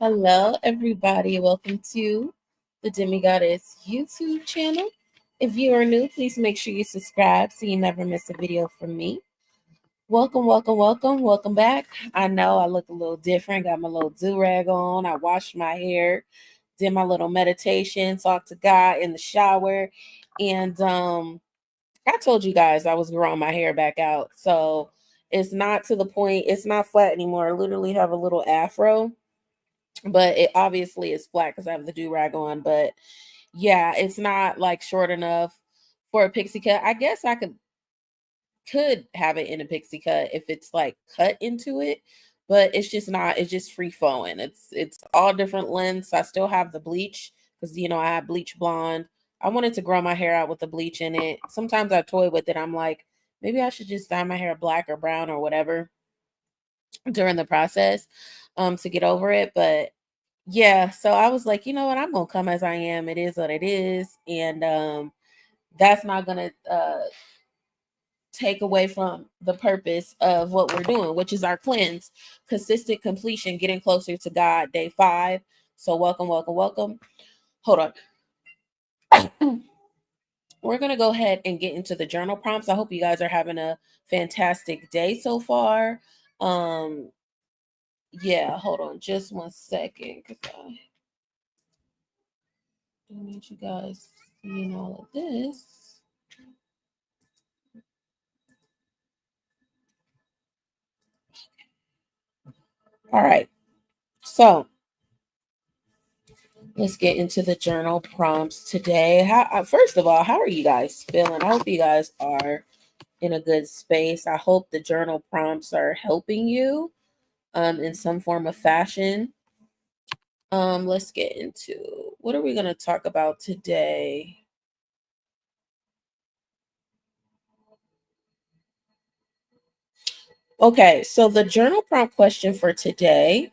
Hello, everybody. Welcome to the Demigoddess YouTube channel. If you are new, please make sure you subscribe so you never miss a video from me. Welcome, welcome, welcome, welcome back. I know I look a little different. Got my little do-rag on. I washed my hair, did my little meditation, talked to God in the shower, and I told you guys I was growing my hair back out. So it's not to the point, it's not flat anymore. I literally have a little afro, but it obviously is flat because I have the do-rag on. But yeah, it's not like short enough for a pixie cut. I guess I could have it in a pixie cut if it's like cut into it, but it's just not. It's just free flowing. It's all different lengths. I still have the bleach because I have bleach blonde. I wanted to grow my hair out with the bleach in it. Sometimes I toy with it. I'm like, maybe I should just dye my hair black or brown or whatever during the process to get over it. But yeah, so I was like, you know what, I'm gonna come as I am. It is what it is. And that's not gonna take away from the purpose of what we're doing, which is our cleanse, consistent completion, getting closer to God, day 5. So welcome, welcome, welcome. Hold on. We're gonna go ahead and get into the journal prompts. I hope you guys are having a fantastic day so far. Yeah, hold on just 1 second because I need you guys seeing all of this. All right. So let's get into the journal prompts today. First of all, how are you guys feeling? I hope you guys are in a good space. I hope the journal prompts are helping you in some form of fashion. Let's get into what are we going to talk about today? Okay, so the journal prompt question for today,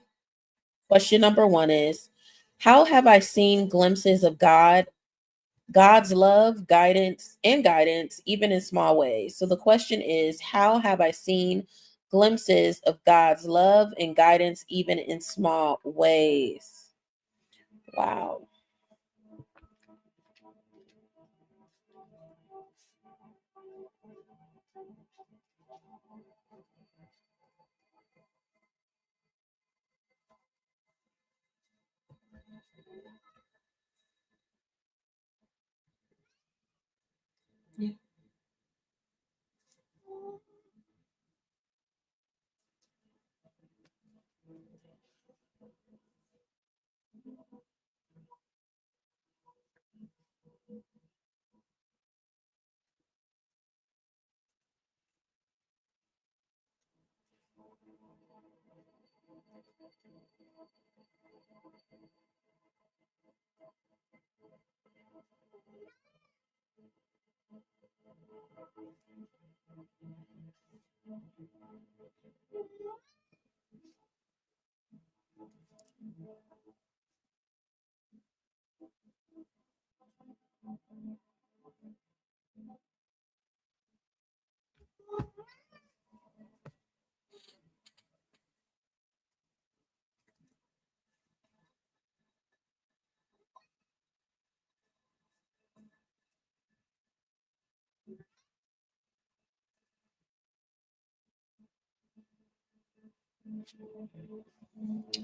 question number 1 is, how have I seen glimpses of God's love, guidance, even in small ways? So the question is, how have I seen glimpses of God's love and guidance, even in small ways? Wow. Yeah.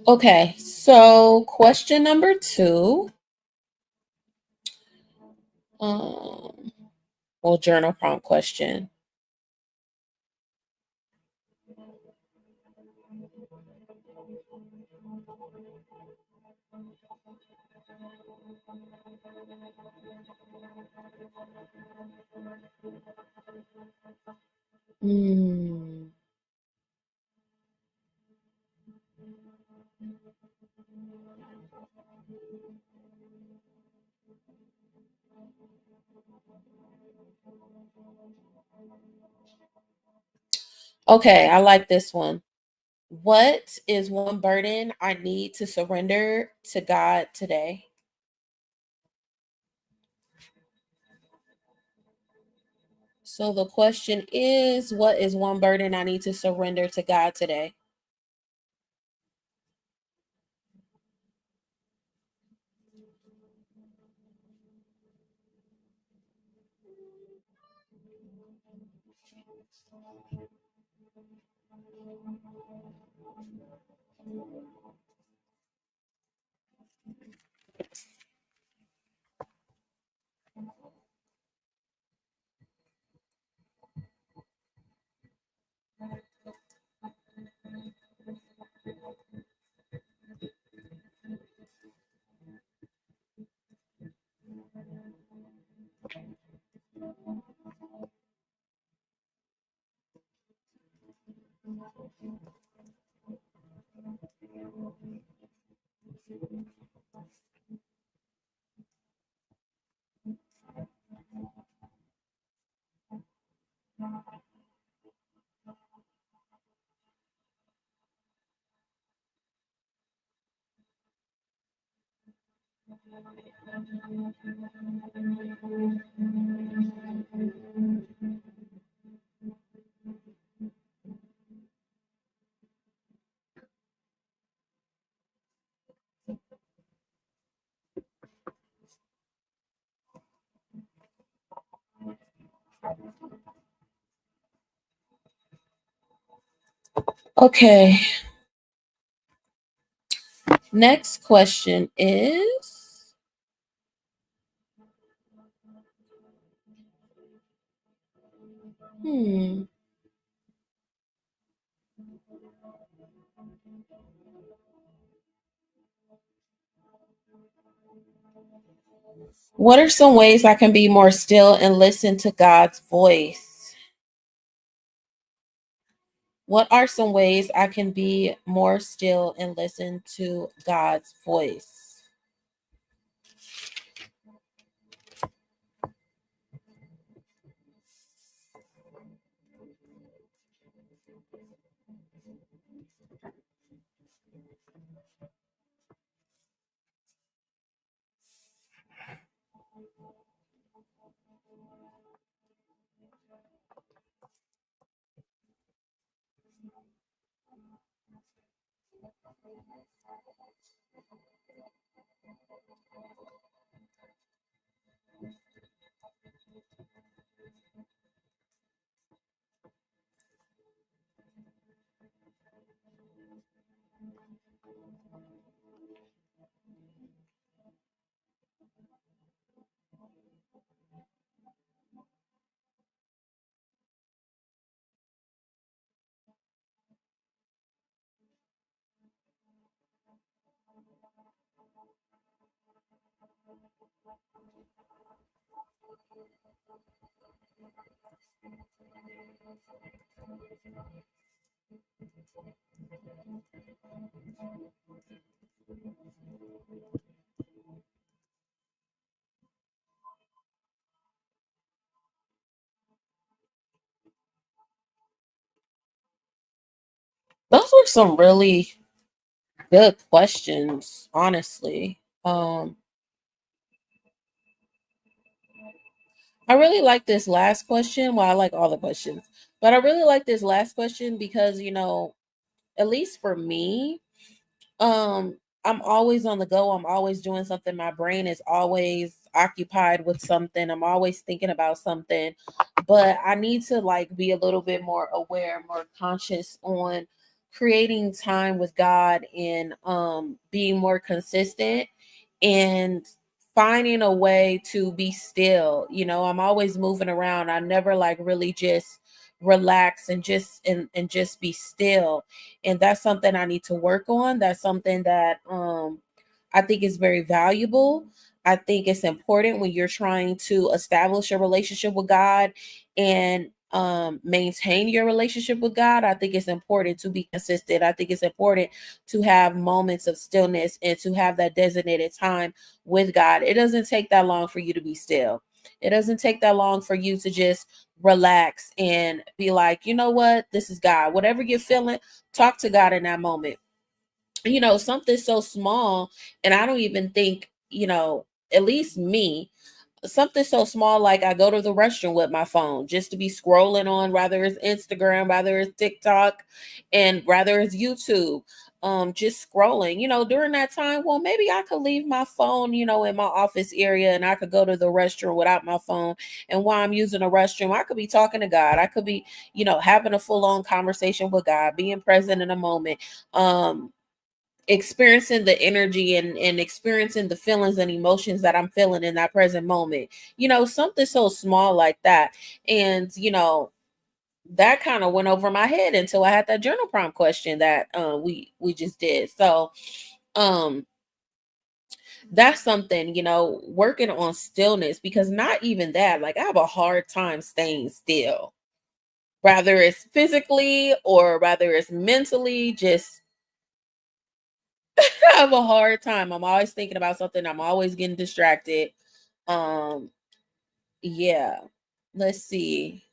Okay, so question number 2, um, well, journal prompt question. Mm. Okay, I like this one. What is one burden I need to surrender to God today? So the question is, what is one burden I need to surrender to God today? Okay, next question is, hmm, what are some ways I can be more still and listen to God's voice? What are some ways I can be more still and listen to God's voice? Those were some really good questions, honestly. I really like this last question. Well, I like all the questions, but I really like this last question because, at least for me, I'm always on the go. I'm always doing something. My brain is always occupied with something. I'm always thinking about something. But I need to like be a little bit more aware, more conscious on creating time with God and being more consistent and finding a way to be still. I'm always moving around. I never like really just relax and just be still, and that's something I need to work on. That's something that I think is very valuable. I think it's important when you're trying to establish a relationship with God, and maintain your relationship with God, I think it's important to be consistent. I think it's important to have moments of stillness and to have that designated time with God. It doesn't take that long for you to be still. It doesn't take that long for you to just relax and be like, you know what, this is God. Whatever you're feeling, talk to God in that moment. Something so small, and I don't even think, at least me, something so small like I go to the restroom with my phone just to be scrolling on, rather it's Instagram, rather it's TikTok, and rather it's YouTube. Just scrolling, during that time, well, maybe I could leave my phone, in my office area, and I could go to the restroom without my phone. And while I'm using the restroom, I could be talking to God. I could be, having a full-on conversation with God, being present in a moment. Experiencing the energy and experiencing the feelings and emotions that I'm feeling in that present moment. Something so small like that. And that kind of went over my head until I had that journal prompt question that we just did. So um that's something, working on stillness, because not even that, like I have a hard time staying still. Rather it's physically or rather it's mentally, just I have a hard time. I'm always thinking about something. I'm always getting distracted. Um, yeah. Let's see.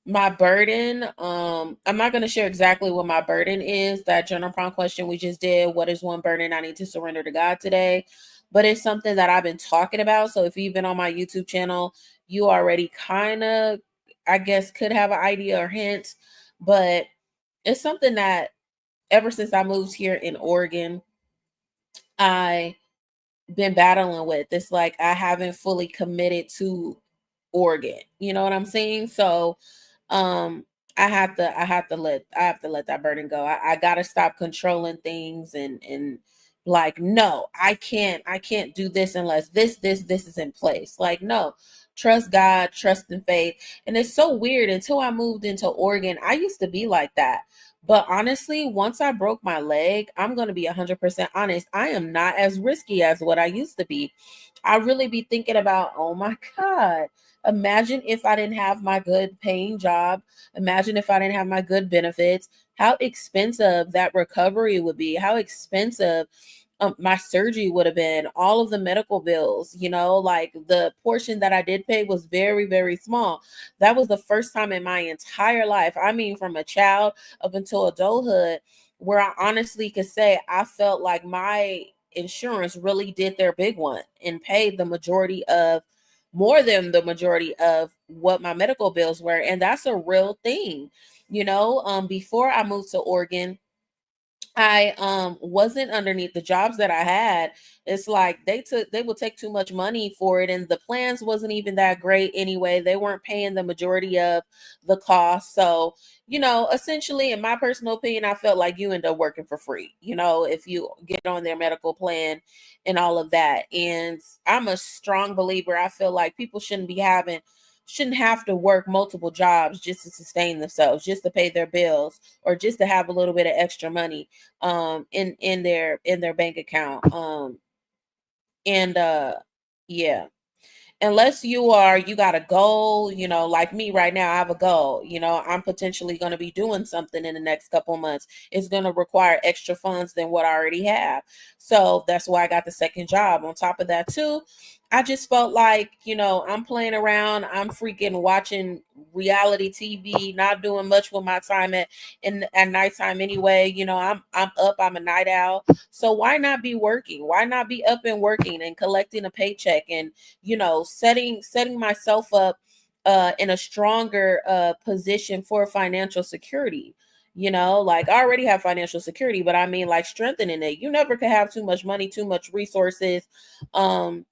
My burden. I'm not gonna share exactly what my burden is. That journal prompt question we just did. What is one burden I need to surrender to God today? But it's something that I've been talking about. So if you've been on my YouTube channel, you already kind of, I guess, could have an idea or hint. But it's something that ever since I moved here in Oregon, I been battling with. It's like I haven't fully committed to Oregon. You know what I'm saying? So um I have to let that burden go. I gotta stop controlling things and like, no, I can't do this unless this is in place. Like, no, trust God, trust in faith. And it's so weird. Until I moved into Oregon, I used to be like that. But honestly, once I broke my leg, I'm going to be 100% honest. I am not as risky as what I used to be. I really be thinking about, oh my God, imagine if I didn't have my good paying job. Imagine if I didn't have my good benefits, how expensive that recovery would be, how expensive my surgery would have been, all of the medical bills, like the portion that I did pay was very, very small. That was the first time in my entire life, I mean, from a child up until adulthood, where I honestly could say I felt like my insurance really did their big one and paid the majority of, more than the majority of what my medical bills were. And that's a real thing. Before I moved to Oregon, I wasn't underneath the jobs that I had. It's like they would take too much money for it, and the plans wasn't even that great anyway. They weren't paying the majority of the cost. So, essentially, in my personal opinion, I felt like you end up working for free, if you get on their medical plan and all of that. And I'm a strong believer. I feel like people shouldn't have to work multiple jobs just to sustain themselves, just to pay their bills, or just to have a little bit of extra money in their bank account. And Yeah, unless you got a goal, like me right now, I have a goal. I'm potentially going to be doing something in the next couple months. It's going to require extra funds than what I already have. So that's why I got the second job. On top of that too, I just felt like, I'm playing around. I'm freaking watching reality TV, not doing much with my time at nighttime anyway. I'm up, I'm a night owl. So why not be working? Why not be up and working and collecting a paycheck and, setting myself up in a stronger position for financial security. Like I already have financial security, but I mean like strengthening it. You never could have too much money, too much resources, um,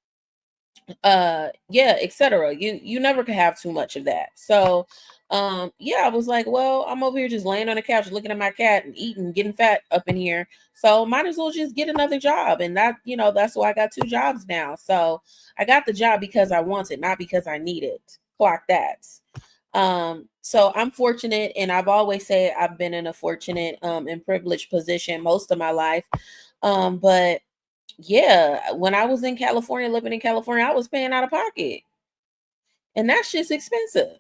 yeah, etc. You never could have too much of that. So yeah, I was like, well, I'm over here just laying on the couch looking at my cat and eating, getting fat up in here, so might as well just get another job. And that's why I got two jobs now. So I got the job because I wanted, not because I needed. Clock that. So I'm fortunate, and I've always said I've been in a fortunate and privileged position most of my life. But yeah, when I was in California, living in California, I was paying out of pocket. And that shit's expensive.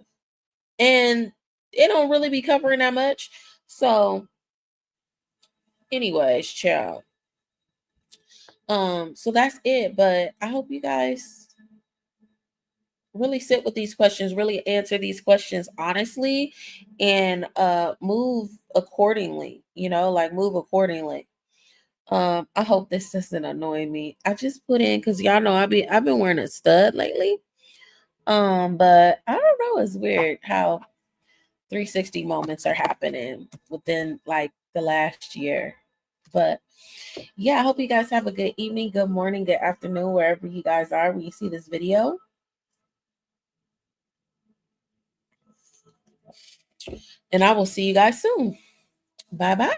And it don't really be covering that much. So, anyways, child. So that's it. But I hope you guys really sit with these questions, really answer these questions honestly, and move accordingly, like move accordingly. I hope this doesn't annoy me. I just put in because y'all know I've been wearing a stud lately. But I don't know, it's weird how 360 moments are happening within like the last year. But yeah, I hope you guys have a good evening, good morning, good afternoon, wherever you guys are when you see this video. And I will see you guys soon. Bye bye.